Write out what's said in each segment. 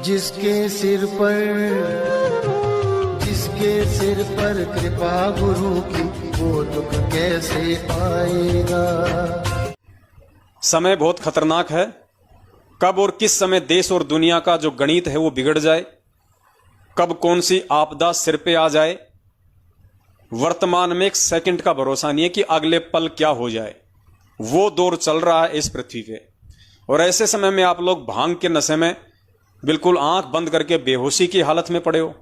जिसके सिर पर कृपा गुरु की, वो दुख कैसे आएगा। समय बहुत खतरनाक है। कब और किस समय देश और दुनिया का जो गणित है वो बिगड़ जाए, कब कौन सी आपदा सिर पे आ जाए, वर्तमान में एक सेकंड का भरोसा नहीं है कि अगले पल क्या हो जाए। वो दौर चल रहा है इस पृथ्वी पे, और ऐसे समय में आप लोग भांग के नशे में बिल्कुल आंख बंद करके बेहोशी की हालत में पड़े हो।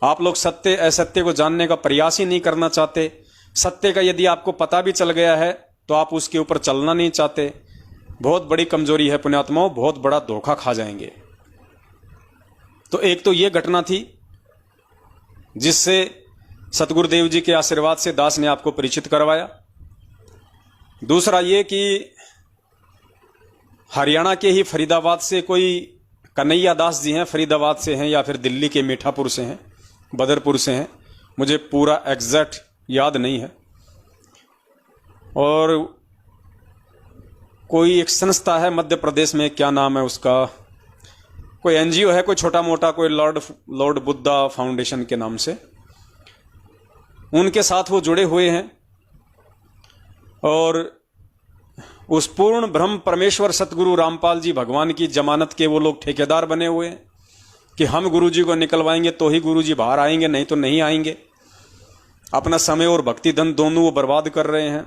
आप लोग सत्य असत्य को जानने का प्रयास ही नहीं करना चाहते। सत्य का यदि आपको पता भी चल गया है तो आप उसके ऊपर चलना नहीं चाहते। बहुत बड़ी कमजोरी है पुण्यात्माओं, बहुत बड़ा धोखा खा जाएंगे। तो एक तो ये घटना थी जिससे सतगुरुदेव जी के आशीर्वाद से दास ने आपको परिचित करवाया। दूसरा ये कि हरियाणा के ही फरीदाबाद से कोई कन्हैया दास जी हैं, फरीदाबाद से हैं या फिर दिल्ली के मीठापुर से हैं, बदरपुर से हैं, मुझे पूरा एग्जैक्ट याद नहीं है। और कोई एक संस्था है मध्य प्रदेश में, क्या नाम है उसका, कोई एनजीओ है, कोई छोटा मोटा, कोई लॉर्ड बुद्धा फाउंडेशन के नाम से, उनके साथ वो जुड़े हुए हैं। और उस पूर्ण ब्रह्म परमेश्वर सतगुरु रामपाल जी भगवान की जमानत के वो लोग ठेकेदार बने हुए हैं कि हम गुरु जी को निकलवाएंगे तो ही गुरु जी बाहर आएंगे, नहीं तो नहीं आएंगे। अपना समय और भक्ति धन दोनों वो बर्बाद कर रहे हैं।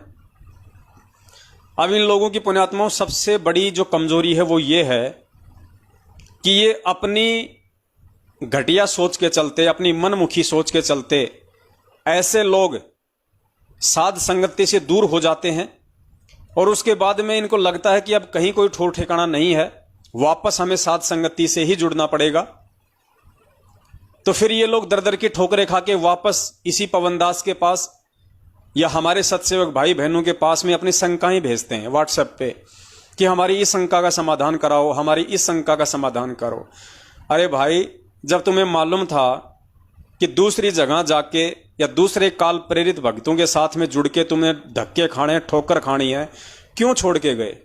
अब इन लोगों की पुण्यात्माओं सबसे बड़ी जो कमजोरी है वो ये है कि ये अपनी घटिया सोच के चलते, अपनी मनमुखी सोच के चलते ऐसे लोग साध संगति से दूर हो जाते हैं, और उसके बाद में इनको लगता है कि अब कहीं कोई ठोर ठिकाना नहीं है, वापस हमें साध संगति से ही जुड़ना पड़ेगा। तो फिर ये लोग दर दर की ठोकरें खा के वापस इसी पवनदास के पास या हमारे सत्सेवक भाई बहनों के पास में अपनी शंकाएं भेजते हैं व्हाट्सएप पे कि हमारी इस शंका का समाधान कराओ, हमारी इस शंका का समाधान करो। अरे भाई, जब तुम्हें मालूम था कि दूसरी जगह जाके या दूसरे काल प्रेरित भक्तों के साथ में जुड़ के तुम्हें धक्के खाने, ठोकर खानी है, क्यों छोड़ के गए?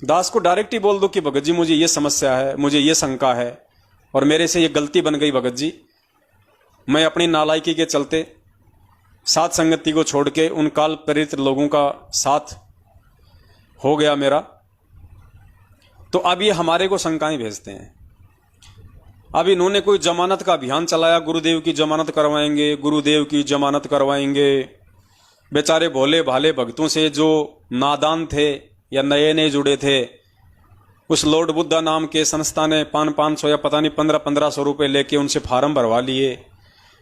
दास को डायरेक्ट ही बोल दो कि भगत जी मुझे ये समस्या है, मुझे ये शंका है और मेरे से ये गलती बन गई भगत जी, मैं अपनी नालायकी के चलते साथ संगति को छोड़ के उन काल प्रेरित लोगों का साथ हो गया मेरा। तो अब ये हमारे को शंकाएं भेजते हैं। अब इन्होंने कोई जमानत का अभियान चलाया, गुरुदेव की जमानत करवाएंगे, गुरुदेव की जमानत करवाएंगे। बेचारे भोले भाले भक्तों से जो नादान थे या नए नए जुड़े थे, उस लॉर्ड बुद्धा नाम के संस्था ने 500 या पता नहीं 1500 रुपये लेके उनसे फार्म भरवा लिए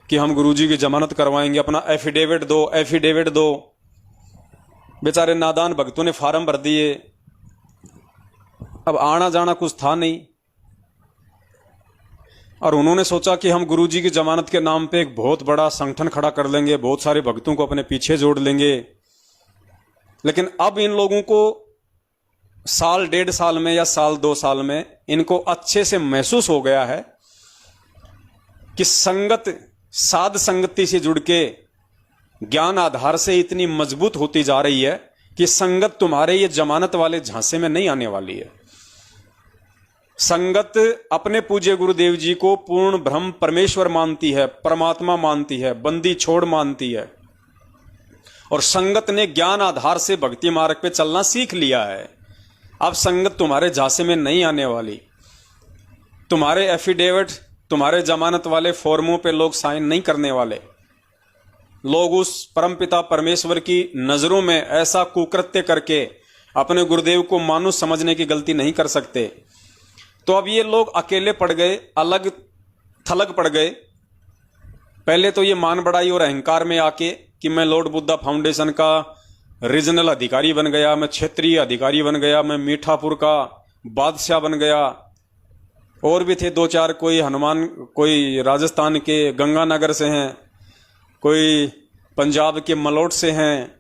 कि हम गुरुजी की जमानत करवाएंगे, अपना एफिडेविट दो। बेचारे नादान भक्तों ने फार्म भर दिए। अब आना जाना कुछ था नहीं, और उन्होंने सोचा कि हम गुरुजी की जमानत के नाम पे एक बहुत बड़ा संगठन खड़ा कर लेंगे, बहुत सारे भक्तों को अपने पीछे जोड़ लेंगे। लेकिन अब इन लोगों को साल 1.5 साल में या साल 2 साल में इनको अच्छे से महसूस हो गया है कि संगत साध संगति से जुड़ के ज्ञान आधार से इतनी मजबूत होती जा रही है कि संगत तुम्हारे ये जमानत वाले झांसे में नहीं आने वाली है। संगत अपने पूज्य गुरुदेव जी को पूर्ण ब्रह्म परमेश्वर मानती है, परमात्मा मानती है, बंदी छोड़ मानती है, और संगत ने ज्ञान आधार से भक्ति मार्ग पे चलना सीख लिया है। अब संगत तुम्हारे झांसे में नहीं आने वाली। तुम्हारे एफिडेविट, तुम्हारे जमानत वाले फॉर्मों पे लोग साइन नहीं करने वाले। लोग उस परमपिता परमेश्वर की नजरों में ऐसा कुकृत्य करके अपने गुरुदेव को मानुष समझने की गलती नहीं कर सकते। तो अब ये लोग अकेले पड़ गए, अलग थलग पड़ गए। पहले तो ये मान बढ़ाई और अहंकार में आके कि मैं लॉर्ड बुद्धा फाउंडेशन का रीजनल अधिकारी बन गया, मैं क्षेत्रीय अधिकारी बन गया, मैं मीठापुर का बादशाह बन गया। और भी थे 2-4, कोई हनुमान, कोई राजस्थान के गंगानगर से हैं, कोई पंजाब के मलोट से हैं।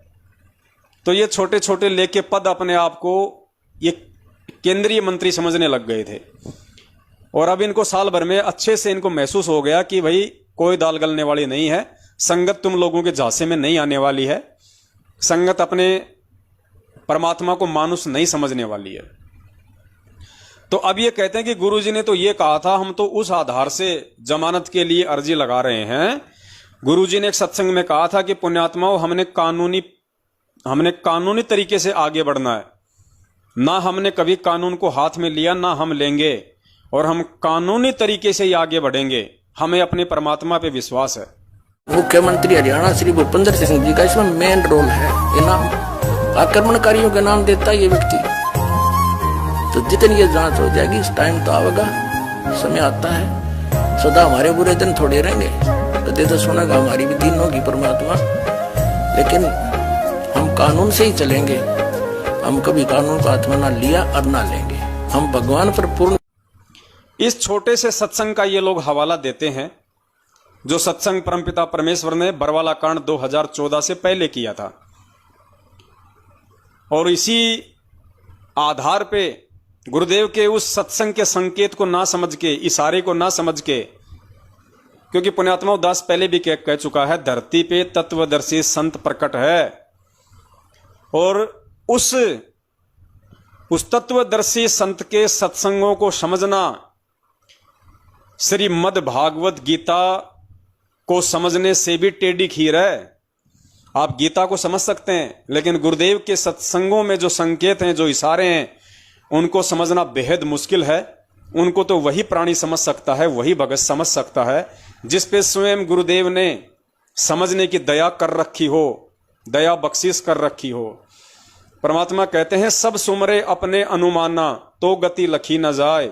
तो ये छोटे छोटे लेके पद अपने आप को ये केंद्रीय मंत्री समझने लग गए थे। और अब इनको साल भर में अच्छे से इनको महसूस हो गया कि भाई कोई दाल गलने वाली नहीं है, संगत तुम लोगों के झांसे में नहीं आने वाली है, संगत अपने परमात्मा को मानुष नहीं समझने वाली है। तो अब ये कहते हैं कि गुरुजी ने तो ये कहा था, हम तो उस आधार से जमानत के लिए अर्जी लगा रहे हैं। गुरुजी ने एक सत्संग में कहा था कि पुण्यात्माओं, हमने कानूनी तरीके से आगे बढ़ना है। ना हमने कभी कानून को हाथ में लिया, ना हम लेंगे, और हम कानूनी तरीके से ही आगे बढ़ेंगे। हमें अपने परमात्मा पे विश्वास है। मुख्यमंत्री हरियाणा श्री भूपेंद्र सिंह जी का इसमें मेन रोल है। ये नाम आक्रमणकारियों के नाम देता है ये व्यक्ति। तो जितनी ये जांच हो जाएगी, इस टाइम तो आवेगा, समय आता है। सदा हमारे बुरे दिन थोड़े रहेंगे, कदे तो सुनेगा हमारी भी दिन होगी परमात्मा। लेकिन हम कानून से ही चलेंगे। हम कभी कानून को हाथ में ना लिया और ना लेंगे। हम भगवान पर पूर्ण। इस छोटे से सत्संग का ये लोग हवाला देते हैं, जो सत्संग परमपिता परमेश्वर ने बरवाला कांड 2014 से पहले किया था। और इसी आधार पे गुरुदेव के उस सत्संग के संकेत को ना समझ के, इशारे को ना समझ के, क्योंकि पुण्यात्मा दास पहले भी कह चुका है, धरती पे तत्वदर्शी संत प्रकट है। और उस तत्वदर्शी संत के सत्संगों को समझना श्रीमद् भागवत गीता को समझने से भी टेढ़ी खीर है। आप गीता को समझ सकते हैं, लेकिन गुरुदेव के सत्संगों में जो संकेत हैं, जो इशारे हैं, उनको समझना बेहद मुश्किल है। उनको तो वही प्राणी समझ सकता है, वही भगत समझ सकता है, जिस पे स्वयं गुरुदेव ने समझने की दया कर रखी हो, दया बख्शिश कर रखी हो। परमात्मा कहते हैं, सब सुमरे अपने अनुमाना, तो गति लखी न जाए।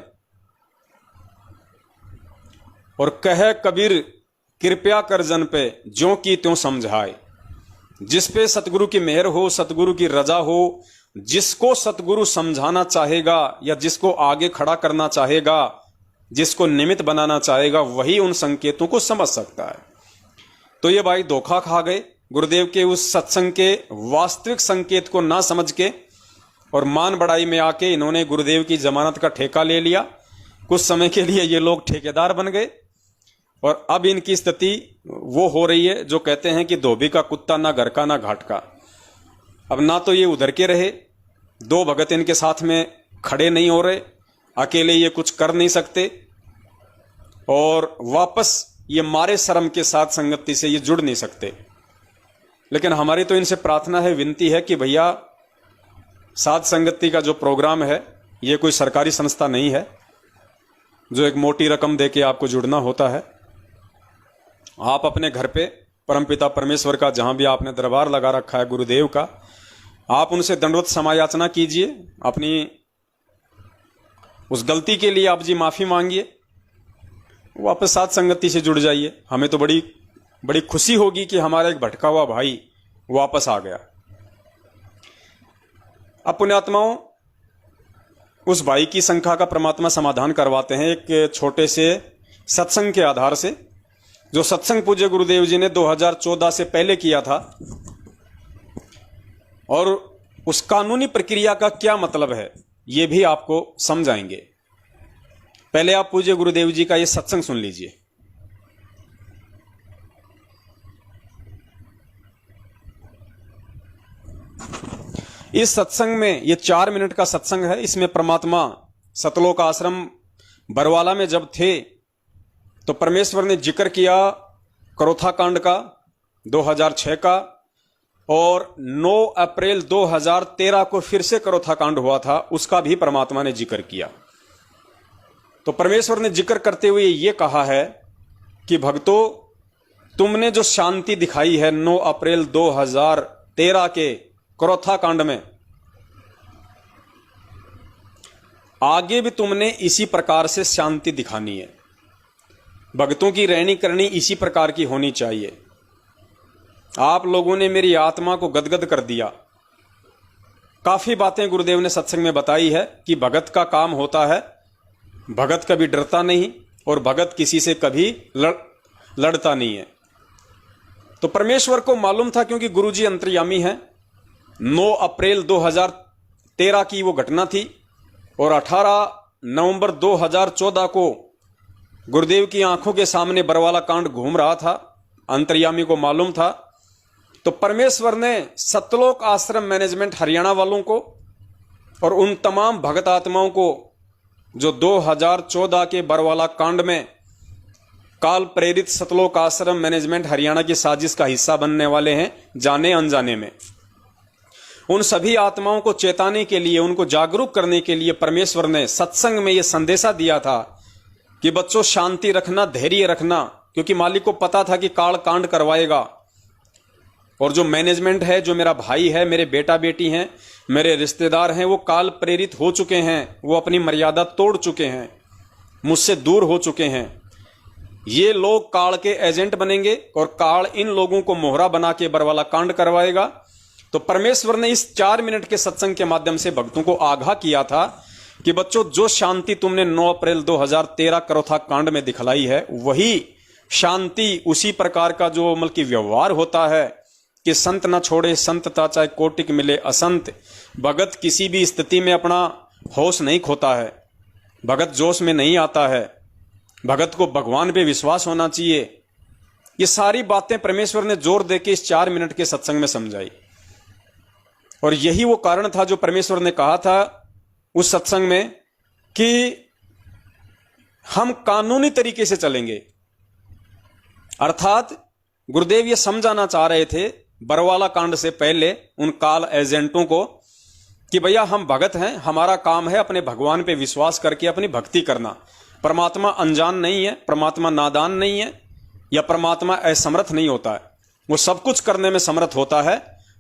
और कहे कबीर कृपया कर जन पे, ज्यों की त्यों समझाए। जिस पे सतगुरु की मेहर हो, सतगुरु की रजा हो, जिसको सतगुरु समझाना चाहेगा या जिसको आगे खड़ा करना चाहेगा, जिसको निमित्त बनाना चाहेगा, वही उन संकेतों को समझ सकता है। तो ये भाई धोखा खा गए गुरुदेव के उस सत्संग के वास्तविक संकेत को ना समझ के, और मान बढ़ाई में आके इन्होंने गुरुदेव की जमानत का ठेका ले लिया। कुछ समय के लिए ये लोग ठेकेदार बन गए, और अब इनकी स्थिति वो हो रही है जो कहते हैं कि धोबी का कुत्ता, ना घर का ना घाट का। अब ना तो ये उधर के रहे, दो भगत इनके साथ में खड़े नहीं हो रहे, अकेले ये कुछ कर नहीं सकते, और वापस ये मारे शर्म के साथ संगति से ये जुड़ नहीं सकते। लेकिन हमारी तो इनसे प्रार्थना है, विनती है कि भैया, साध संगति का जो प्रोग्राम है, ये कोई सरकारी संस्था नहीं है जो एक मोटी रकम देके आपको जुड़ना होता है। आप अपने घर पे परमपिता परमेश्वर का, जहां भी आपने दरबार लगा रखा है गुरुदेव का, आप उनसे दंडवत समायाचना कीजिए, अपनी उस गलती के लिए आप जी माफी मांगिए, वापस साथ संगति से जुड़ जाइए। हमें तो बड़ी खुशी होगी कि हमारा एक भटका हुआ भाई वापस आ गया। अब पुण्यात्माओं, उस भाई की शंका का परमात्मा समाधान करवाते हैं एक छोटे से सत्संग के आधार से, जो सत्संग पूज्य गुरुदेव जी ने 2014 से पहले किया था। और उस कानूनी प्रक्रिया का क्या मतलब है, यह भी आपको समझाएंगे। पहले आप पूज्य गुरुदेव जी का यह सत्संग सुन लीजिए। इस सत्संग में, यह 4 मिनट का सत्संग है। इसमें परमात्मा सतलोक आश्रम बरवाला में जब थे, तो परमेश्वर ने जिक्र किया करोथा कांड का 2006 का, और 9 अप्रैल 2013 को फिर से करोथा कांड हुआ था, उसका भी परमात्मा ने जिक्र किया। तो परमेश्वर ने जिक्र करते हुए ये कहा है कि भक्तों, तुमने जो शांति दिखाई है 9 अप्रैल 2013 के करोथा कांड में, आगे भी तुमने इसी प्रकार से शांति दिखानी है। भक्तों की रहनी करनी इसी प्रकार की होनी चाहिए। आप लोगों ने मेरी आत्मा को गदगद कर दिया। काफी बातें गुरुदेव ने सत्संग में बताई है कि भगत का काम होता है, भगत कभी डरता नहीं और भगत किसी से कभी लड़ता नहीं है। तो परमेश्वर को मालूम था, क्योंकि गुरुजी अंतर्यामी हैं। 9 अप्रैल 2013 की वो घटना थी, और 18 नवंबर 2014 को गुरुदेव की आंखों के सामने बरवाला कांड घूम रहा था। अंतर्यामी को मालूम था। तो परमेश्वर ने सतलोक आश्रम मैनेजमेंट हरियाणा वालों को और उन तमाम भगत आत्माओं को जो 2014 के बरवाला कांड में काल प्रेरित सतलोक आश्रम मैनेजमेंट हरियाणा की साजिश का हिस्सा बनने वाले हैं, जाने अनजाने में। उन सभी आत्माओं को चेताने के लिए, उनको जागरूक करने के लिए परमेश्वर ने सत्संग में यह संदेशा दिया था कि बच्चों शांति रखना, धैर्य रखना, क्योंकि मालिक को पता था कि काल कांड करवाएगा। और जो मैनेजमेंट है, जो मेरा भाई है, मेरे बेटा बेटी हैं, मेरे रिश्तेदार हैं, वो काल प्रेरित हो चुके हैं, वो अपनी मर्यादा तोड़ चुके हैं, मुझसे दूर हो चुके हैं। ये लोग काल के एजेंट बनेंगे और काल इन लोगों को मोहरा बना के बरवाला कांड करवाएगा। तो परमेश्वर ने इस 4 मिनट के सत्संग के माध्यम से भक्तों को आगाह किया था कि बच्चों, जो शांति तुमने 9 अप्रैल 2013 करोथा कांड में दिखलाई है, वही शांति, उसी प्रकार का जो अमल की व्यवहार होता है कि संत न छोड़े संतता, चाहे कोटिक मिले असंत। भगत किसी भी स्थिति में अपना होश नहीं खोता है, भगत जोश में नहीं आता है, भगत को भगवान पे विश्वास होना चाहिए। ये सारी बातें परमेश्वर ने जोर देके इस 4 मिनट के सत्संग में समझाई। और यही वो कारण था जो परमेश्वर ने कहा था उस सत्संग में कि हम कानूनी तरीके से चलेंगे। अर्थात गुरुदेव ये समझाना चाह रहे थे बरवाला कांड से पहले उन काल एजेंटों को कि भैया हम भगत हैं, हमारा काम है अपने भगवान पे विश्वास करके अपनी भक्ति करना। परमात्मा अनजान नहीं है, परमात्मा नादान नहीं है, या परमात्मा असमर्थ नहीं होता है, वो सब कुछ करने में समर्थ होता है।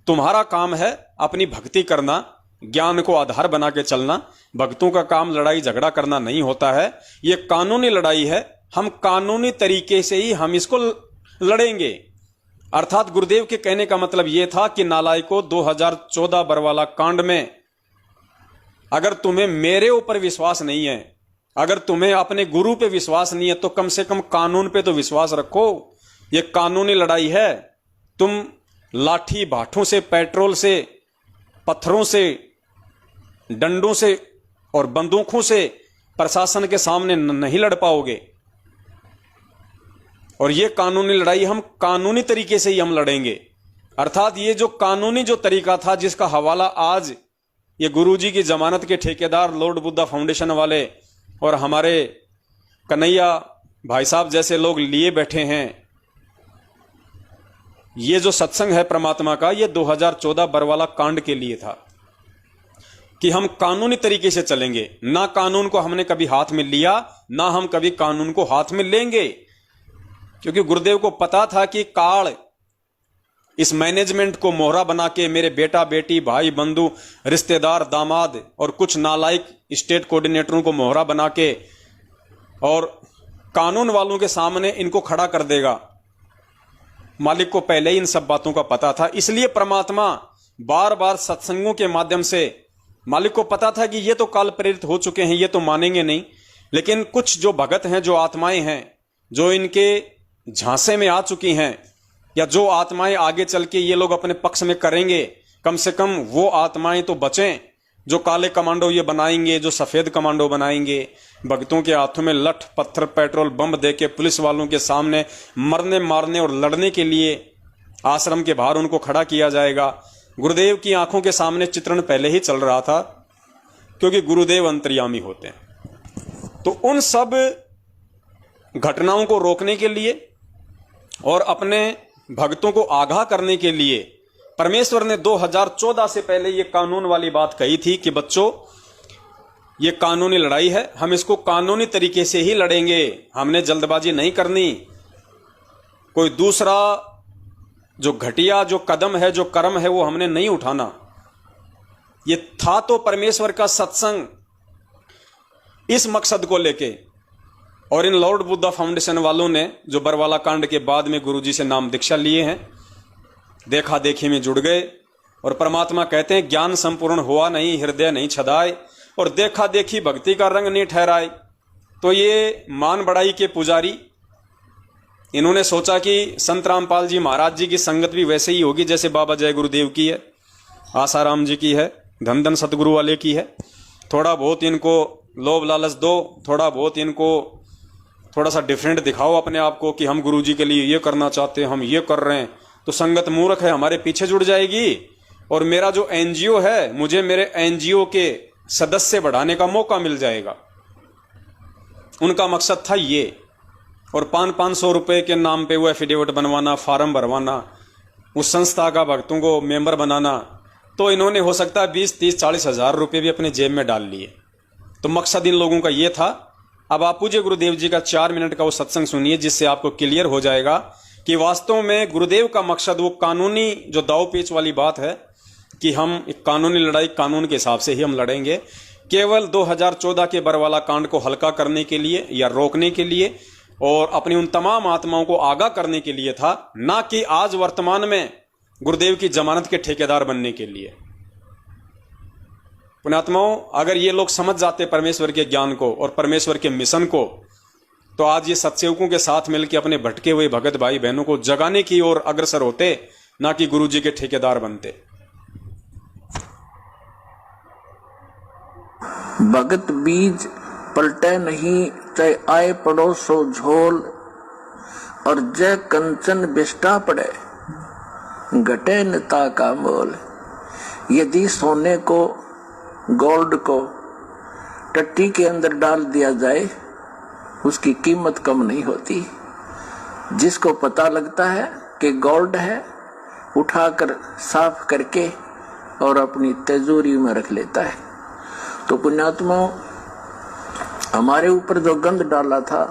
तुम्हारा काम है अपनी भक्ति करना, ज्ञान को आधार बना के चलना। भक्तों का काम लड़ाई झगड़ा करना नहीं होता है, ये कानूनी लड़ाई है। हम कानूनी तरीके से ही हम इसको लड़ेंगे। अर्थात गुरुदेव के कहने का मतलब यह था कि नालायकों, 2014 बरवाला कांड में अगर तुम्हें मेरे ऊपर विश्वास नहीं है, अगर तुम्हें अपने गुरु पे विश्वास नहीं है, तो कम से कम कानून पे तो विश्वास रखो। ये कानूनी लड़ाई है। तुम लाठी भाठों से, पेट्रोल से, पत्थरों से, डंडों से और बंदूकों से प्रशासन के सामने नहीं लड़ पाओगे। और ये कानूनी लड़ाई हम कानूनी तरीके से ही हम लड़ेंगे। अर्थात ये जो कानूनी जो तरीका था, जिसका हवाला आज ये गुरुजी की जमानत के ठेकेदार लॉर्ड बुद्धा फाउंडेशन वाले और हमारे कन्हैया भाई साहब जैसे लोग लिए बैठे हैं, ये जो सत्संग है परमात्मा का, ये 2014 बरवाला कांड के लिए था कि हम कानूनी तरीके से चलेंगे। ना कानून को हमने कभी हाथ में लिया, ना हम कभी कानून को हाथ में लेंगे, क्योंकि गुरुदेव को पता था कि काल इस मैनेजमेंट को मोहरा बना के मेरे बेटा बेटी, भाई बंधु, रिश्तेदार, दामाद और कुछ नालायक स्टेट कोऑर्डिनेटरों को मोहरा बना के और कानून वालों के सामने इनको खड़ा कर देगा। मालिक को पहले ही इन सब बातों का पता था। इसलिए परमात्मा बार बार सत्संगों के माध्यम से, मालिक को पता था कि ये तो काल प्रेरित हो चुके हैं, ये तो मानेंगे नहीं, लेकिन कुछ जो भगत हैं, जो आत्माएं हैं, जो इनके झांसे में आ चुकी हैं, या जो आत्माएं आगे चल के ये लोग अपने पक्ष में करेंगे, कम से कम वो आत्माएं तो बचें जो काले कमांडो ये बनाएंगे, जो सफेद कमांडो बनाएंगे। भक्तों के हाथों में लठ, पत्थर, पेट्रोल, बम देके पुलिस वालों के सामने मरने, मारने और लड़ने के लिए आश्रम के बाहर उनको खड़ा किया जाएगा। गुरुदेव की आंखों के सामने चित्रण पहले ही चल रहा था, क्योंकि गुरुदेव अंतर्यामी होते हैं। तो उन सब घटनाओं को रोकने के लिए और अपने भक्तों को आगाह करने के लिए परमेश्वर ने 2014 से पहले ये कानून वाली बात कही थी कि बच्चों, ये कानूनी लड़ाई है, हम इसको कानूनी तरीके से ही लड़ेंगे, हमने जल्दबाजी नहीं करनी। कोई दूसरा जो घटिया जो कदम है, जो कर्म है, वो हमने नहीं उठाना। ये था तो परमेश्वर का सत्संग इस मकसद को लेके। और इन लॉर्ड बुद्धा फाउंडेशन वालों ने जो बरवाला कांड के बाद में गुरुजी से नाम दीक्षा लिए हैं, देखा देखी में जुड़ गए। और परमात्मा कहते हैं ज्ञान संपूर्ण हुआ नहीं, हृदय नहीं छदाए, और देखा देखी भक्ति का रंग नहीं ठहराए। तो ये मान बढ़ाई के पुजारी, इन्होंने सोचा कि संत रामपाल जी महाराज जी की संगत भी वैसे ही होगी जैसे बाबा जय गुरुदेव की है, आसाराम जी की है, धन धन सतगुरु वाले की है। थोड़ा बहुत इनको लोभ लालच दो, थोड़ा बहुत इनको थोड़ा सा डिफरेंट दिखाओ अपने आप को कि हम गुरुजी के लिए ये करना चाहते हैं, हम ये कर रहे हैं, तो संगत मूर्ख है, हमारे पीछे जुड़ जाएगी। और मेरा जो एनजीओ है, मुझे मेरे एनजीओ के सदस्य बढ़ाने का मौका मिल जाएगा। उनका मकसद था ये। और 500 रुपए के नाम पे वो एफिडेविट बनवाना, फार्म भरवाना, उस संस्था का भक्तों को मेंबर बनाना, तो इन्होंने हो सकता है 20, 30, 40 हजार रुपये भी अपने जेब में डाल लिए। तो मकसद इन लोगों का ये था। अब आप पूज्य गुरुदेव जी का 4 मिनट का वो सत्संग सुनिए, जिससे आपको क्लियर हो जाएगा कि वास्तव में गुरुदेव का मकसद वो कानूनी जो दाव पेच वाली बात है कि हम एक कानूनी लड़ाई कानून के हिसाब से ही हम लड़ेंगे, केवल 2014 के बरवाला कांड को हल्का करने के लिए या रोकने के लिए और अपनी उन तमाम आत्माओं को आगाह करने के लिए था, ना कि आज वर्तमान में गुरुदेव की जमानत के ठेकेदार बनने के लिए। पुण्यात्माओं, अगर ये लोग समझ जाते परमेश्वर के ज्ञान को और परमेश्वर के मिशन को, तो आज ये सत्सेवकों के साथ मिलकर अपने भटके हुए भगत भाई बहनों को जगाने की ओर अग्रसर होते, ना कि गुरु जी के ठेकेदार बनते। भगत बीज पलटे नहीं, चाहे आए पड़ोसो झोल, और जय कंचन बिष्टा पड़े, घटे नता का मोल। यदि सोने को, गोल्ड को टट्टी के अंदर डाल दिया जाए, उसकी कीमत कम नहीं होती। जिसको पता लगता है कि गोल्ड है, उठाकर साफ करके और अपनी तिजोरी में रख लेता है। तो पुण्यात्माओं, हमारे ऊपर जो गंध डाला था,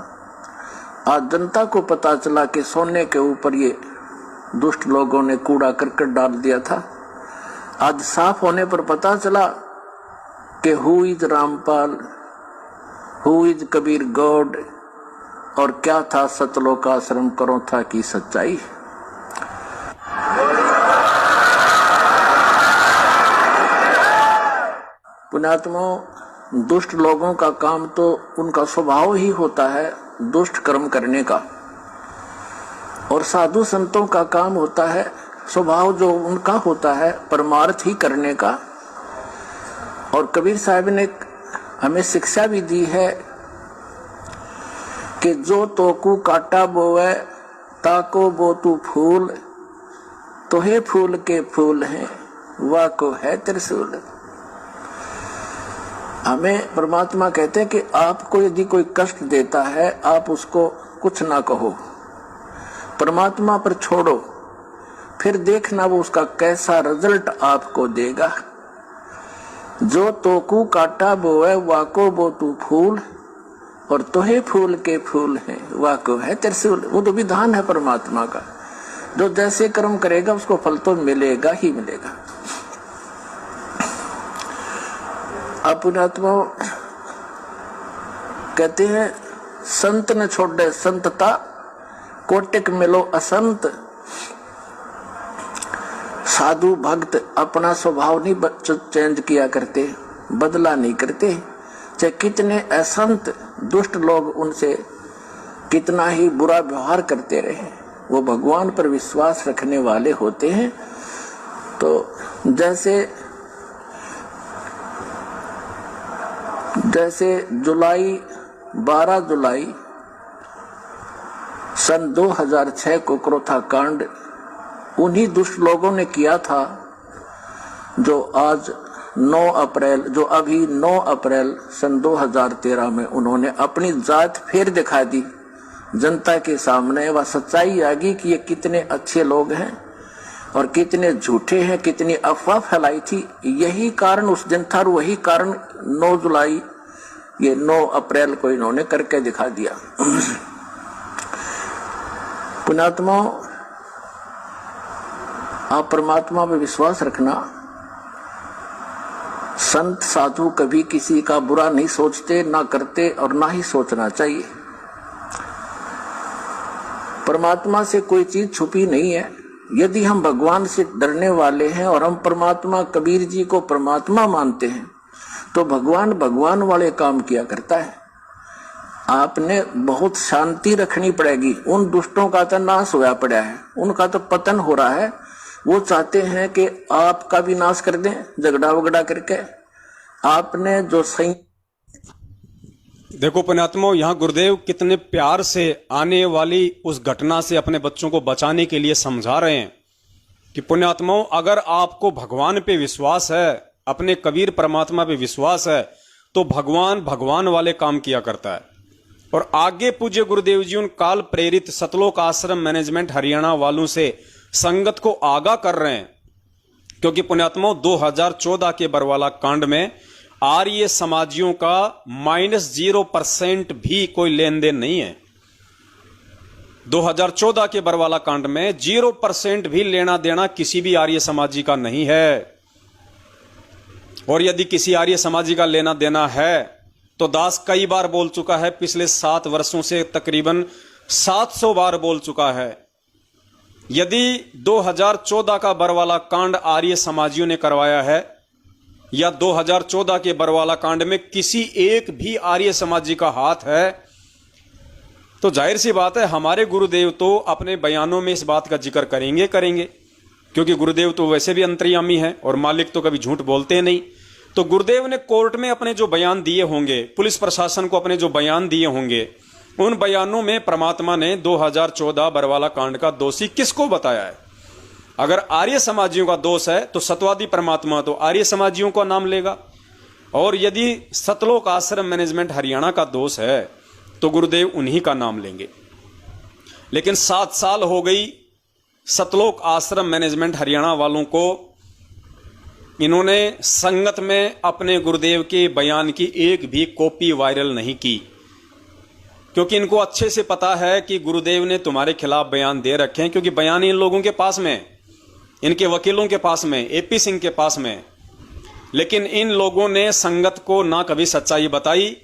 आज जनता को पता चला कि सोने के ऊपर ये दुष्ट लोगों ने कूड़ा करकट डाल दिया था। आज साफ होने पर पता चला कि who is Rampal, who is Kabir God, और क्या था सतलोकाश्रम करो था की सच्चाई। पुण्यात्माओं, दुष्ट लोगों का काम तो उनका स्वभाव ही होता है दुष्ट कर्म करने का, और साधु संतों का काम होता है, स्वभाव जो उनका होता है परमार्थ ही करने का। और कबीर साहब ने हमें शिक्षा भी दी है कि जो तोकू काटा बोवे, ताको बो तू फूल, तो हे फूल के फूल हैं, वाह को है त्रिशूल। हमें परमात्मा कहते हैं कि आपको यदि कोई कष्ट देता है, आप उसको कुछ ना कहो, परमात्मा पर छोड़ो, फिर देखना वो उसका कैसा रिजल्ट आपको देगा। जो तोकू काटा बोए, वाको बो तू फूल, और तोहे फूल के फूल हैं, वाको है त्रिशूल। वो तो विधान है परमात्मा का, जो जैसे कर्म करेगा उसको फल तो मिलेगा ही मिलेगा। पुण्यात्मा कहते हैं, संत न छोड़े संतता, कोटिक मिलो असंत। साधु भक्त अपना स्वभाव नहीं चेंज किया करते, बदला नहीं करते, चाहे कितने असंत दुष्ट लोग उनसे कितना ही बुरा व्यवहार करते रहे, वो भगवान पर विश्वास रखने वाले होते हैं। तो जैसे 12 जुलाई सन 2006 को क्रोथा कांड उन्हीं दुष्ट लोगों ने किया था, जो आज 9 अप्रैल, जो अभी 9 अप्रैल सन 2013 में उन्होंने अपनी जात फिर दिखा दी जनता के सामने। वह सच्चाई आ गई कि ये कितने अच्छे लोग हैं और कितने झूठे हैं, कितनी अफवाह फैलाई थी। यही कारण उस दिन था, वही कारण 9 जुलाई, ये 9 अप्रैल को इन्होंने करके दिखा दिया। पुण्यात्माओं, आप परमात्मा पे विश्वास रखना। संत साधु कभी किसी का बुरा नहीं सोचते, ना करते और ना ही सोचना चाहिए। परमात्मा से कोई चीज छुपी नहीं है। यदि हम भगवान से डरने वाले हैं और हम परमात्मा, कबीर जी को परमात्मा मानते हैं, तो भगवान भगवान वाले काम किया करता है। आपने बहुत शांति रखनी पड़ेगी। उन दुष्टों का तो नाश होया पड़ा है, उनका तो पतन हो रहा है। वो चाहते हैं कि आपका भी नाश कर दें झगड़ा वगड़ा करके। आपने जो सही, देखो पुण्यात्माओं, यहाँ गुरुदेव कितने प्यार से आने वाली उस घटना से अपने बच्चों को बचाने के लिए समझा रहे हैं कि पुण्यात्माओं, अगर आपको भगवान पे विश्वास है, अपने कबीर परमात्मा पे विश्वास है, तो भगवान भगवान वाले काम किया करता है। और आगे पूज्य गुरुदेव जी उन काल प्रेरित सतलोक आश्रम मैनेजमेंट हरियाणा वालों से संगत को आगाह कर रहे हैं, क्योंकि पुण्यात्माओं 2014 के बरवाला कांड में आर्य समाजियों का -0% भी कोई लेन देन नहीं है। 2014 के बरवाला कांड में 0% भी लेना देना किसी भी आर्य समाजी का नहीं है। और यदि किसी आर्य समाजी का लेना देना है तो दास कई बार बोल चुका है, पिछले 7 वर्षों से तकरीबन 700 बार बोल चुका है। यदि 2014 का बरवाला कांड आर्य समाजियों ने करवाया है या 2014 के बरवाला कांड में किसी एक भी आर्य समाजी का हाथ है, तो जाहिर सी बात है हमारे गुरुदेव तो अपने बयानों में इस बात का जिक्र करेंगे, क्योंकि गुरुदेव तो वैसे भी अंतर्यामी हैं और मालिक तो कभी झूठ बोलते नहीं। तो गुरुदेव ने कोर्ट में अपने जो बयान दिए होंगे, पुलिस प्रशासन को अपने जो बयान दिए होंगे, उन बयानों में परमात्मा ने 2014 बरवाला कांड का दोषी किसको बताया है। अगर आर्य समाजियों का दोष है तो सतवादी परमात्मा तो आर्य समाजियों का नाम लेगा, और यदि सतलोक आश्रम मैनेजमेंट हरियाणा का दोष है तो गुरुदेव उन्हीं का नाम लेंगे। लेकिन 7 साल हो गई सतलोक आश्रम मैनेजमेंट हरियाणा वालों को, इन्होंने संगत में अपने गुरुदेव के बयान की एक भी कॉपी वायरल नहीं की, क्योंकि इनको अच्छे से पता है कि गुरुदेव ने तुम्हारे खिलाफ बयान दे रखे हैं, क्योंकि बयान इन लोगों के पास में, इनके वकीलों के पास में, एपी सिंह के पास में। लेकिन इन लोगों ने संगत को ना कभी सच्चाई बताई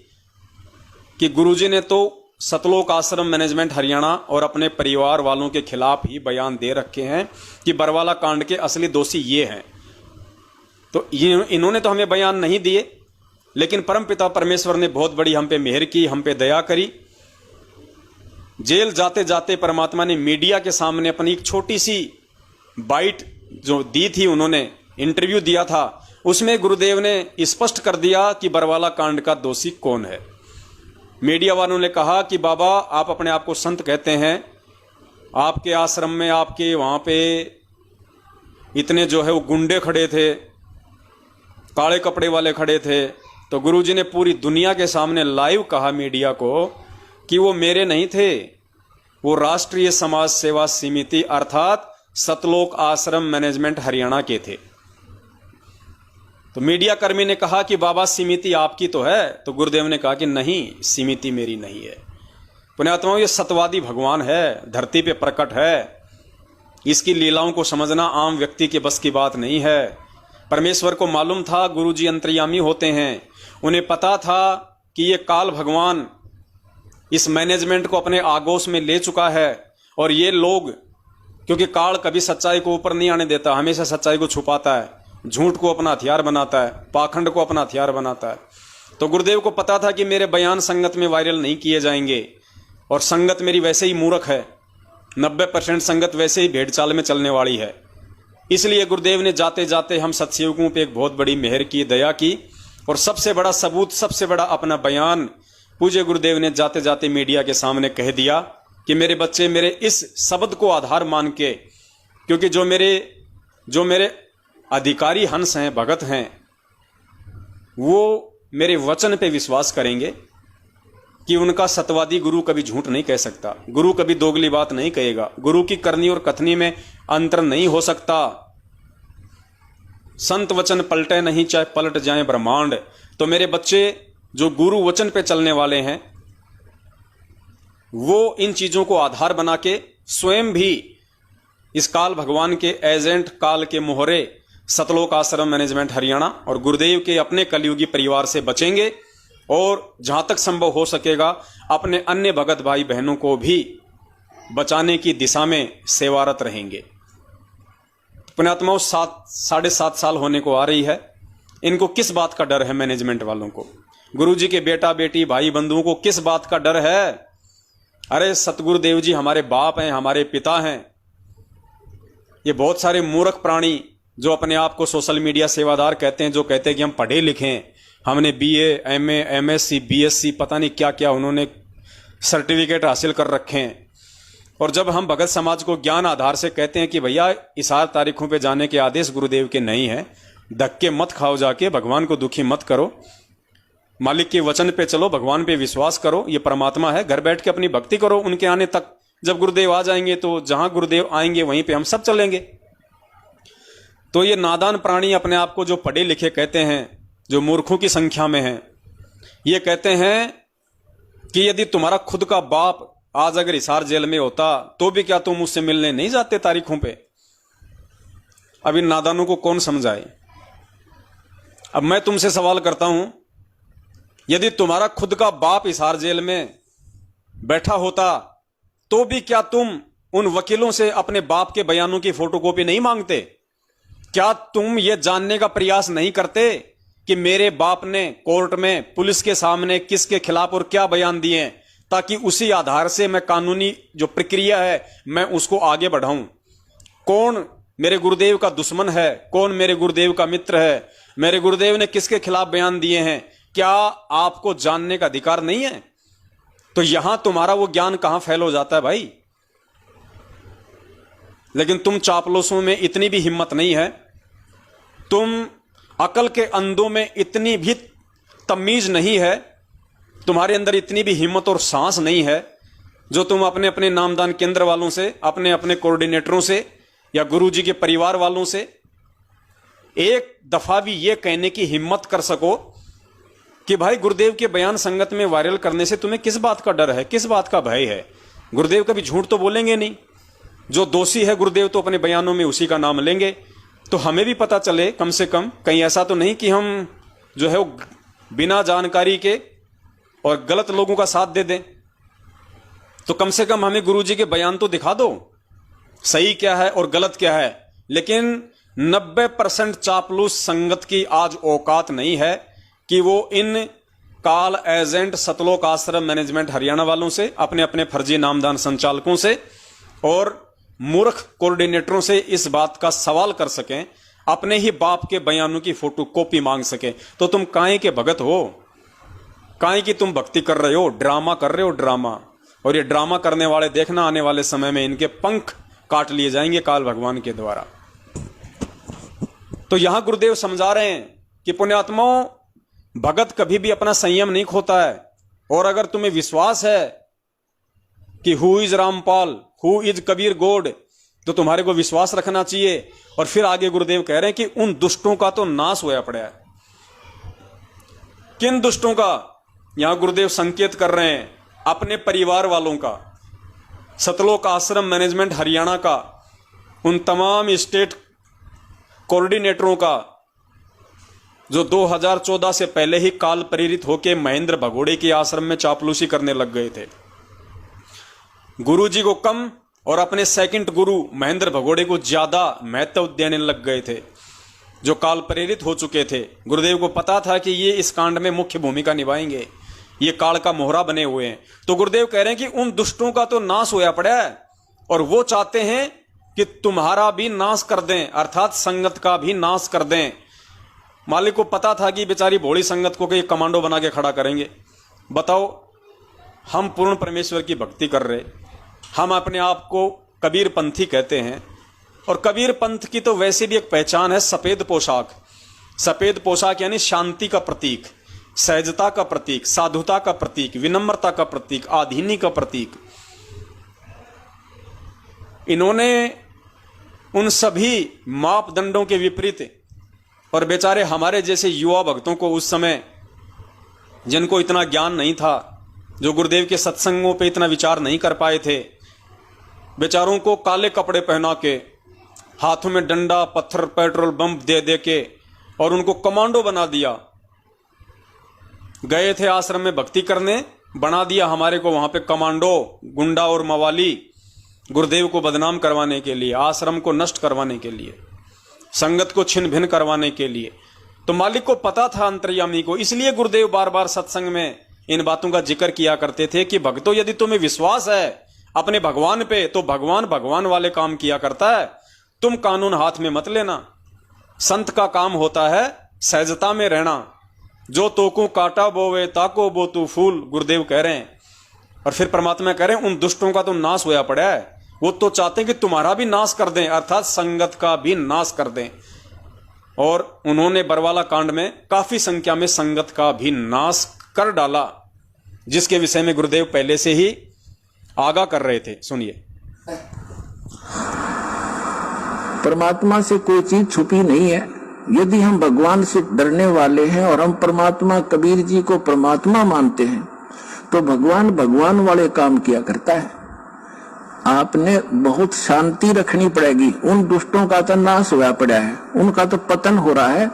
कि गुरुजी ने तो सतलोक आश्रम मैनेजमेंट हरियाणा और अपने परिवार वालों के खिलाफ ही बयान दे रखे हैं कि बरवाला कांड के असली दोषी ये हैं। तो इन्होंने तो हमें बयान नहीं दिए, लेकिन परमपिता परमेश्वर ने बहुत बड़ी हम पे मेहर की, हम पे दया करी। जेल जाते जाते परमात्मा ने मीडिया के सामने अपनी एक छोटी सी बाइट जो दी थी, उन्होंने इंटरव्यू दिया था, उसमें गुरुदेव ने स्पष्ट कर दिया कि बरवाला कांड का दोषी कौन है। मीडिया वालों ने कहा कि बाबा आप अपने आप को संत कहते हैं, आपके आश्रम में आपके वहां पे इतने जो है वो गुंडे खड़े थे, काले कपड़े वाले खड़े थे। तो गुरुजी ने पूरी दुनिया के सामने लाइव कहा मीडिया को कि वो मेरे नहीं थे, वो राष्ट्रीय समाज सेवा समिति अर्थात सतलोक आश्रम मैनेजमेंट हरियाणा के थे। तो मीडिया कर्मी ने कहा कि बाबा समिति आपकी तो है, तो गुरुदेव ने कहा कि नहीं, समिति मेरी नहीं है। पुण्यात्माओं, ये सतवादी भगवान है, धरती पे प्रकट है, इसकी लीलाओं को समझना आम व्यक्ति के बस की बात नहीं है। परमेश्वर को मालूम था गुरुजी अंतर्यामी होते हैं, उन्हें पता था कि ये काल भगवान इस मैनेजमेंट को अपने आगोश में ले चुका है, और ये लोग, क्योंकि काल कभी सच्चाई को ऊपर नहीं आने देता, हमेशा सच्चाई को छुपाता है, झूठ को अपना हथियार बनाता है, पाखंड को अपना हथियार बनाता है। तो गुरुदेव को पता था कि मेरे बयान संगत में वायरल नहीं किए जाएंगे, और संगत मेरी वैसे ही मूर्ख है, 90% संगत वैसे ही भेड़ चाल में चलने वाली है। इसलिए गुरुदेव ने जाते जाते हम सत्सेवकों पे एक बहुत बड़ी मेहर की, दया की, और सबसे बड़ा सबूत, सबसे बड़ा अपना बयान पूज्य गुरुदेव ने जाते जाते मीडिया के सामने कह दिया कि मेरे बच्चे मेरे इस शब्द को आधार मान के, क्योंकि जो मेरे अधिकारी हंस हैं, भगत हैं, वो मेरे वचन पे विश्वास करेंगे कि उनका सतवादी गुरु कभी झूठ नहीं कह सकता, गुरु कभी दोगली बात नहीं कहेगा, गुरु की करनी और कथनी में अंतर नहीं हो सकता। संत वचन पलटे नहीं, चाहे पलट जाए ब्रह्मांड। तो मेरे बच्चे जो गुरु वचन पे चलने वाले हैं, वो इन चीजों को आधार बना के स्वयं भी इस काल भगवान के एजेंट, काल के मोहरे सतलोक आश्रम मैनेजमेंट हरियाणा और गुरुदेव के अपने कलयुगी परिवार से बचेंगे, और जहां तक संभव हो सकेगा अपने अन्य भगत भाई बहनों को भी बचाने की दिशा में सेवारत रहेंगे। पुण्यात्माओं, 7.5 साल होने को आ रही है। इनको किस बात का डर है मैनेजमेंट वालों को? गुरुजी के बेटा बेटी भाई बंधुओं को किस बात का डर है? अरे सतगुरुदेव जी हमारे बाप हैं, हमारे पिता हैं। ये बहुत सारे मूर्ख प्राणी जो अपने आप को सोशल मीडिया सेवादार कहते हैं, जो कहते हैं कि हम पढ़े लिखे हैं, हमने BA, MA, MSc, BSc पता नहीं क्या क्या उन्होंने सर्टिफिकेट हासिल कर रखे हैं। और जब हम भगत समाज को ज्ञान आधार से कहते हैं कि भैया इस 8 तारीखों पे जाने के आदेश गुरुदेव के नहीं है, धक्के मत खाओ, जाके भगवान को दुखी मत करो, मालिक के वचन पे चलो, भगवान पे विश्वास करो, ये परमात्मा है, घर बैठ के अपनी भक्ति करो उनके आने तक। जब गुरुदेव आ जाएंगे तो जहां गुरुदेव आएंगे वहीं पे हम सब चलेंगे। तो ये नादान प्राणी अपने आप को जो पढ़े लिखे कहते हैं, जो मूर्खों की संख्या में हैं, ये कहते हैं कि यदि तुम्हारा खुद का बाप आज अगर हिसार जेल में होता तो भी क्या तुम उससे मिलने नहीं जाते तारीखों पे? अब इन नादानों को कौन समझाए? अब मैं तुमसे सवाल करता हूं, यदि तुम्हारा खुद का बाप हिसार जेल में बैठा होता तो भी क्या तुम उन वकीलों से अपने बाप के बयानों की फोटोकॉपी नहीं मांगते? क्या तुम ये जानने का प्रयास नहीं करते कि मेरे बाप ने कोर्ट में पुलिस के सामने किसके खिलाफ और क्या बयान दिए हैं, ताकि उसी आधार से मैं कानूनी जो प्रक्रिया है मैं उसको आगे बढ़ाऊं? कौन मेरे गुरुदेव का दुश्मन है, कौन मेरे गुरुदेव का मित्र है, मेरे गुरुदेव ने किसके खिलाफ बयान दिए हैं, क्या आपको जानने का अधिकार नहीं है? तो यहां तुम्हारा वो ज्ञान कहां फेल हो जाता है भाई? लेकिन तुम चापलूसों में इतनी भी हिम्मत नहीं है, तुम अकल के अंधों में इतनी भी तमीज नहीं है, तुम्हारे अंदर इतनी भी हिम्मत और सांस नहीं है, जो तुम अपने अपने नामदान केंद्र वालों से, अपने अपने कोऑर्डिनेटरों से या गुरुजी के परिवार वालों से एक दफा भी ये कहने की हिम्मत कर सको कि भाई गुरुदेव के बयान संगत में वायरल करने से तुम्हें किस बात का डर है, किस बात का भय है? गुरुदेव कभी झूठ तो बोलेंगे नहीं, जो दोषी है गुरुदेव तो अपने बयानों में उसी का नाम लेंगे। तो हमें भी पता चले कम से कम, कहीं ऐसा तो नहीं कि हम जो है वो बिना जानकारी के और गलत लोगों का साथ दे दें। तो कम से कम हमें गुरुजी के बयान तो दिखा दो, सही क्या है और गलत क्या है। लेकिन 90% चापलूस संगत की आज औकात नहीं है कि वो इन काल एजेंट सतलोक आश्रम मैनेजमेंट हरियाणा वालों से, अपने अपने फर्जी नामदान संचालकों से और मूर्ख कोऑर्डिनेटरों से इस बात का सवाल कर सकें, अपने ही बाप के बयानों की फोटो कॉपी मांग सकें। तो तुम काहे के भगत हो? काहे की तुम भक्ति कर रहे हो? ड्रामा कर रहे हो, ड्रामा। और ये ड्रामा करने वाले देखना आने वाले समय में इनके पंख काट लिए जाएंगे काल भगवान के द्वारा। तो यहां गुरुदेव समझा रहे हैं कि पुण्यात्माओं, भगत कभी भी अपना संयम नहीं खोता है। और अगर तुम्हें विश्वास है कि who is Rampal, who is Kabir गोड, तो तुम्हारे को विश्वास रखना चाहिए। और फिर आगे गुरुदेव कह रहे हैं कि उन दुष्टों का तो नाश होया पड़ा है। किन दुष्टों का? यहां गुरुदेव संकेत कर रहे हैं अपने परिवार वालों का, सतलोक आश्रम मैनेजमेंट हरियाणा का, उन तमाम स्टेट कोऑर्डिनेटरों का जो 2014 से पहले ही काल प्रेरित होकर महेंद्र भगोड़े के आश्रम में चापलूसी करने लग गए थे। गुरुजी को कम और अपने सेकंड गुरु महेंद्र भगोड़े को ज्यादा महत्व देने लग गए थे, जो काल प्रेरित हो चुके थे। गुरुदेव को पता था कि ये इस कांड में मुख्य भूमिका निभाएंगे, ये काल का मोहरा बने हुए हैं। तो गुरुदेव कह रहे हैं कि उन दुष्टों का तो नाश होया पड़ा है और वो चाहते हैं कि तुम्हारा भी नाश कर दें, अर्थात संगत का भी नाश कर दें। मालिक को पता था कि बेचारी भोली संगत को कमांडो बना के खड़ा करेंगे। बताओ, हम पूर्ण परमेश्वर की भक्ति कर रहे, हम अपने आप को कबीर पंथी कहते हैं, और कबीर पंथ की तो वैसे भी एक पहचान है सफेद पोशाक। सफेद पोशाक यानी शांति का प्रतीक, सहजता का प्रतीक, साधुता का प्रतीक, विनम्रता का प्रतीक, आधीनी का प्रतीक। इन्होंने उन सभी मापदंडों के विपरीत, और बेचारे हमारे जैसे युवा भक्तों को उस समय, जिनको इतना ज्ञान नहीं था, जो गुरुदेव के सत्संगों पे इतना विचार नहीं कर पाए थे, बेचारों को काले कपड़े पहना के, हाथों में डंडा, पत्थर, पेट्रोल बम दे दे के और उनको कमांडो बना दिया। गए थे आश्रम में भक्ति करने, बना दिया हमारे को वहां पे कमांडो, गुंडा और मवाली, गुरुदेव को बदनाम करवाने के लिए, आश्रम को नष्ट करवाने के लिए, संगत को छिन्न भिन्न करवाने के लिए। तो मालिक को पता था, अंतर्यामी को, इसलिए गुरुदेव बार बार सत्संग में इन बातों का जिक्र किया करते थे कि भक्तों, यदि तुम्हें विश्वास है अपने भगवान पे, तो भगवान भगवान वाले काम किया करता है, तुम कानून हाथ में मत लेना। संत का काम होता है सहजता में रहना। जो तोको काटा बोवे ताको बो तू फूल, गुरुदेव कह रहे हैं। और फिर परमात्मा कह रहे हैं उन दुष्टों का तो नाश होया पड़ा है, वो तो चाहते हैं कि तुम्हारा भी नाश कर दें, अर्थात संगत का भी नाश कर दें। और उन्होंने बरवाला कांड में काफी संख्या में संगत का भी नाश कर डाला, जिसके विषय में गुरुदेव पहले से ही आगाह कर रहे थे। सुनिए। परमात्मा से कोई चीज छुपी नहीं है। यदि हम भगवान से डरने वाले हैं और हम परमात्मा, कबीर जी को परमात्मा मानते हैं, तो भगवान भगवान वाले काम किया करता है। आपने बहुत शांति रखनी पड़ेगी। उन दुष्टों का तो नाश हुआ पड़ा है, उनका तो पतन हो रहा है।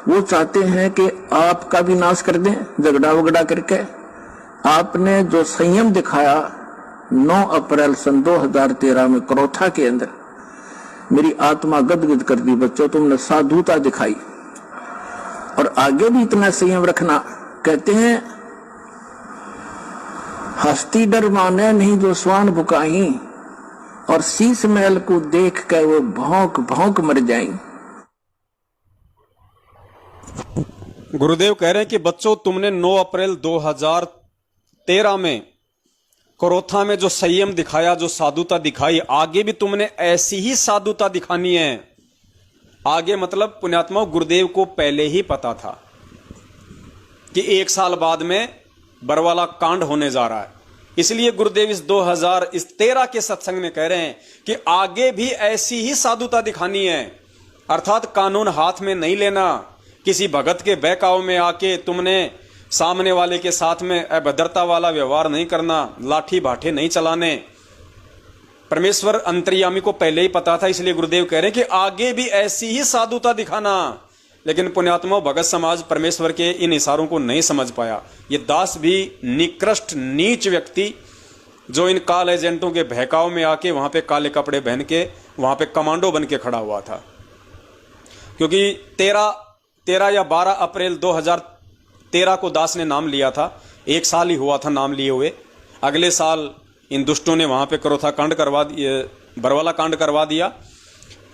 वो चाहते हैं कि आपका भी नाश कर दें झगड़ा वगड़ा करके। आपने जो संयम दिखाया 9 अप्रैल सन 2013 में करोथा के अंदर, मेरी आत्मा गदगद कर दी। बच्चों, तुमने साधुता दिखाई और आगे भी इतना संयम रखना। कहते हैं हस्ती डर माने नहीं जो स्वान भुकाई, और शीश महल को देख कर वो भौंक भौंक मर जाएं। गुरुदेव कह रहे हैं कि बच्चों, तुमने 9 अप्रैल 2013 में करोथा में जो संयम दिखाया, जो साधुता दिखाई, आगे भी तुमने ऐसी ही साधुता दिखानी है। आगे मतलब पुण्यात्मा गुरुदेव को पहले ही पता था कि 1 साल बाद में बरवाला कांड होने जा रहा है। इसलिए गुरुदेव इस 2013 के सत्संग में कह रहे हैं कि आगे भी ऐसी ही साधुता दिखानी है, अर्थात कानून हाथ में नहीं लेना। किसी भगत के बहकाव में आके तुमने सामने वाले के साथ में अभद्रता वाला व्यवहार नहीं करना, लाठी भाठे नहीं चलाने। परमेश्वर अंतर्यामी को पहले ही पता था, इसलिए गुरुदेव कह रहे हैं कि आगे भी ऐसी ही साधुता दिखाना। लेकिन पुण्यात्मा, भगत समाज परमेश्वर के इन इशारों को नहीं समझ पाया। ये दास भी निकृष्ट नीच व्यक्ति, जो इन काल एजेंटों के बहकाव में आके वहां पे काले कपड़े पहन के वहां पे कमांडो बन के खड़ा हुआ था। क्योंकि 13 या 12 अप्रैल 2013 को दास ने नाम लिया था। 1 साल ही हुआ था नाम लिए हुए। अगले साल इन दुष्टों ने वहां पे करोथा कांड करवा दिया, बरवाला कांड करवा दिया।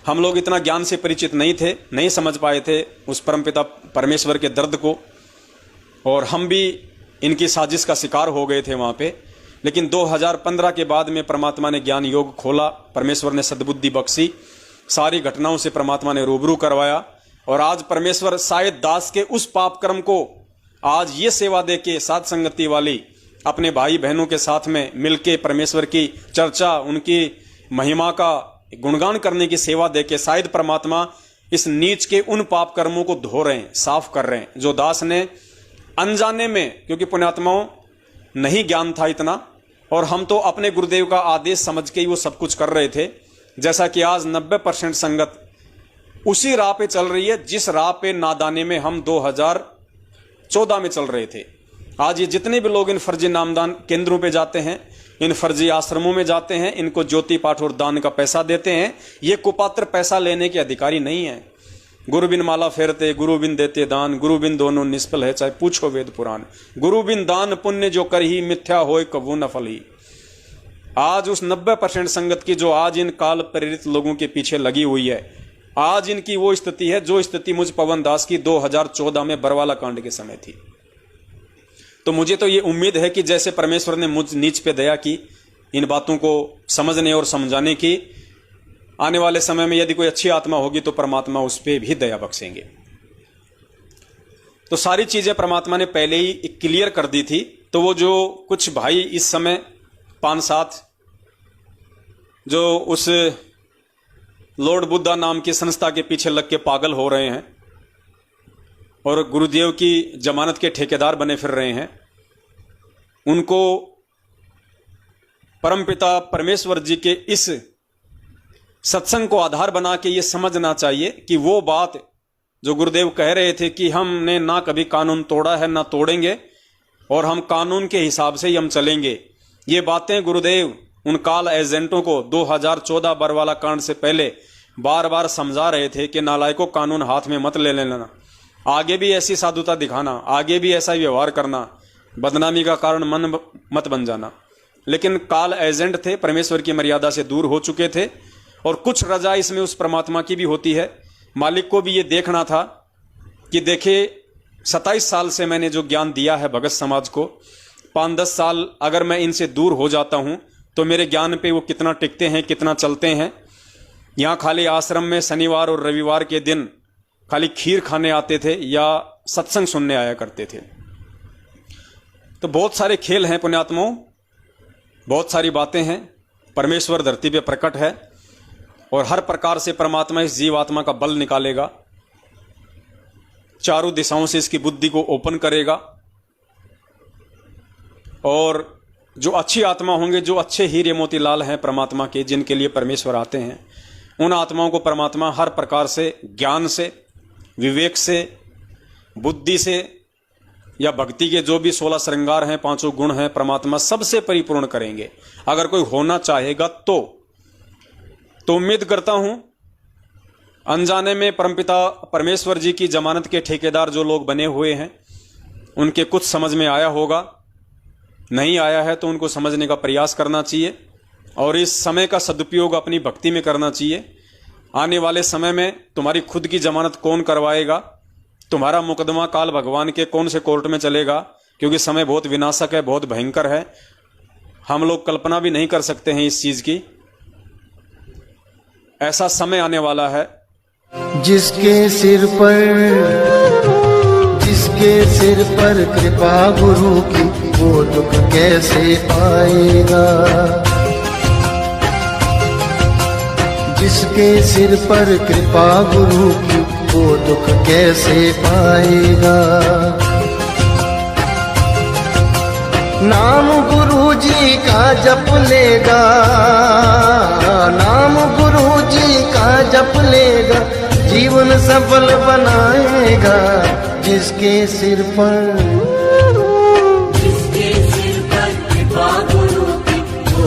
हम लोग इतना ज्ञान से परिचित नहीं थे, नहीं समझ पाए थे उस परमपिता परमेश्वर के दर्द को, और हम भी इनकी साजिश का शिकार हो गए थे वहां पे। लेकिन 2015 के बाद में परमात्मा ने ज्ञान योग खोला, परमेश्वर ने सद्बुद्धि बख्शी, सारी घटनाओं से परमात्मा ने रूबरू करवाया, और आज परमेश्वर शायद दास के उस पाप कर्म को आज ये सेवा दे के साथ संगति वाली अपने भाई बहनों के साथ में मिलके परमेश्वर की चर्चा, उनकी महिमा का गुणगान करने की सेवा दे के शायद परमात्मा इस नीच के उन पाप कर्मों को धो रहे हैं, साफ कर रहे हैं, जो दास ने अनजाने में, क्योंकि पुण्यात्माओं नहीं ज्ञान था इतना, और हम तो अपने गुरुदेव का आदेश समझ के ही वो सब कुछ कर रहे थे। जैसा कि आज 90% संगत उसी राह पे चल रही है जिस राह पे नादाने में हम 2014 में चल रहे थे। आज ये जितने भी लोग इन फर्जी नामदान केंद्रों पे जाते हैं, इन फर्जी आश्रमों में जाते हैं, इनको ज्योति पाठ और दान का पैसा देते हैं, ये कुपात्र पैसा लेने के अधिकारी नहीं है। गुरु बिन माला फेरते, गुरु बिन देते दान, गुरु बिन दोनों निष्फल है, चाहे पूछो वेद पुराण। गुरु बिन दान पुण्य जो कर ही, मिथ्या होय कबू न फल ही। आज उस 90% संगत की जो आज इन काल प्रेरित लोगों के पीछे लगी हुई है, आज इनकी वो स्थिति है जो स्थिति मुझ पवन दास की 2014 में बरवाला कांड के समय थी। तो मुझे तो ये उम्मीद है कि जैसे परमेश्वर ने मुझ नीच पे दया की इन बातों को समझने और समझाने की, आने वाले समय में यदि कोई अच्छी आत्मा होगी तो परमात्मा उस पर भी दया बख्शेंगे। तो सारी चीजें परमात्मा ने पहले ही क्लियर कर दी थी। तो वो जो कुछ भाई इस समय 5-7 जो उस लॉर्ड बुद्धा नाम की संस्था के पीछे लग के पागल हो रहे हैं और गुरुदेव की जमानत के ठेकेदार बने फिर रहे हैं, उनको परमपिता परमेश्वर जी के इस सत्संग को आधार बना के ये समझना चाहिए कि वो बात जो गुरुदेव कह रहे थे कि हमने ना कभी कानून तोड़ा है ना तोड़ेंगे और हम कानून के हिसाब से ही हम चलेंगे, ये बातें गुरुदेव उन काल एजेंटों को 2014 बरवाला कांड से पहले बार बार समझा रहे थे कि नालायकों कानून हाथ में मत ले लेना, आगे भी ऐसी साधुता दिखाना, आगे भी ऐसा व्यवहार करना, बदनामी का कारण मन मत बन जाना। लेकिन काल एजेंट थे, परमेश्वर की मर्यादा से दूर हो चुके थे, और कुछ रजा इसमें उस परमात्मा की भी होती है। मालिक को भी ये देखना था कि देखे 27 साल से मैंने जो ज्ञान दिया है भगत समाज को, 5-10 साल अगर मैं इनसे दूर हो जाता हूं तो मेरे ज्ञान पे वो कितना टिकते हैं, कितना चलते हैं। यहाँ खाली आश्रम में शनिवार और रविवार के दिन खाली खीर खाने आते थे या सत्संग सुनने आया करते थे। तो बहुत सारे खेल हैं पुण्यात्माओं, बहुत सारी बातें हैं। परमेश्वर धरती पे प्रकट है और हर प्रकार से परमात्मा इस जीवात्मा का बल निकालेगा, चारों दिशाओं से इसकी बुद्धि को ओपन करेगा, और जो अच्छी आत्मा होंगे, जो अच्छे हीरे मोतीलाल हैं परमात्मा के, जिनके लिए परमेश्वर आते हैं, उन आत्माओं को परमात्मा हर प्रकार से ज्ञान से, विवेक से, बुद्धि से या भक्ति के जो भी 16 श्रृंगार हैं, 5 गुण हैं, परमात्मा सबसे परिपूर्ण करेंगे। अगर कोई होना चाहेगा तो उम्मीद करता हूं अनजाने में परमपिता परमेश्वर जी की जमानत के ठेकेदार जो लोग बने हुए हैं, उनके कुछ समझ में आया होगा। नहीं आया है तो उनको समझने का प्रयास करना चाहिए और इस समय का सदुपयोग अपनी भक्ति में करना चाहिए। आने वाले समय में तुम्हारी खुद की जमानत कौन करवाएगा, तुम्हारा मुकदमा काल भगवान के कौन से कोर्ट में चलेगा, क्योंकि समय बहुत विनाशक है, बहुत भयंकर है। हम लोग कल्पना भी नहीं कर सकते हैं इस चीज की। ऐसा समय आने वाला है जिसके सिर पर कृपा गुरु की, वो दुख कैसे पाएगा। जिसके सिर पर कृपा गुरु की, वो दुख कैसे पाएगा। नाम गुरु जी का जप लेगा, नाम गुरु जी का जप लेगा, जीवन सफल बनाएगा। जिसके सिर पर कृपा गुरु की, वो